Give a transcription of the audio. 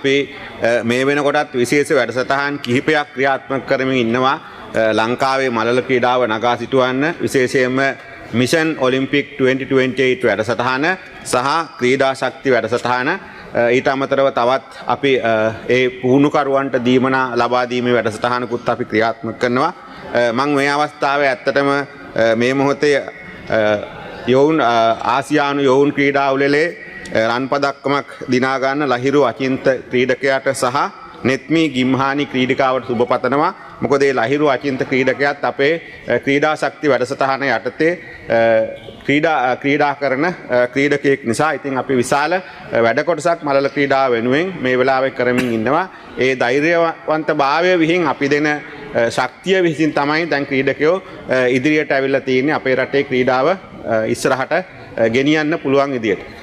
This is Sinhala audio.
අපි මේ වෙනකොටත් විශේෂ වැඩසටහන් කිහිපයක් ක්‍රියාත්මක කරමින් ඉන්නවා ලංකාවේ මලල ක්‍රීඩාව නගා සිටුවන්න විශේෂයෙන්ම මිෂන් ඔලිම්පික් 2028 වැඩසටහන සහ ක්‍රීඩා ශක්ති වැඩසටහන ඊට අමතරව තවත් අපි ඒ පුහුණුකරුවන්ට දීමනා ලබා දීමේ වැඩසටහනකුත් අපි ක්‍රියාත්මක කරනවා මම මේ අවස්ථාවේ ඇත්තටම මේ මොහොතේ යෝන් ආසියානු යෝන් ක්‍රීඩා උළෙලේ රන් පදක්කමක් දිනා ගන්න ලහිරු අචින්ත ක්‍රීඩකයාට සහ නෙත්මි ගිම්හානි ක්‍රීඩිකාවට සුබ පතනවා. මොකද මේ ලහිරු අචින්ත ක්‍රීඩකයාත් අපේ ක්‍රීඩා ශක්ති වැඩසටහන යටතේ ක්‍රීඩා කරන ක්‍රීඩකයෙක් නිසා ඉතින් අපි විශාල වැඩ කොටසක් මලල ක්‍රීඩාව වෙනුවෙන් මේ වෙලාවේ කරමින් ඉන්නවා. ඒ ධෛර්යවන්තභාවය විහිං අපි දෙන ශක්තිය විසින් තමයි දැන් ක්‍රීඩකයෝ ඉදිරියට ඇවිල්ලා තියෙන්නේ අපේ රටේ ක්‍රීඩාව ඉස්සරහට ගෙනියන්න පුළුවන් විදියට.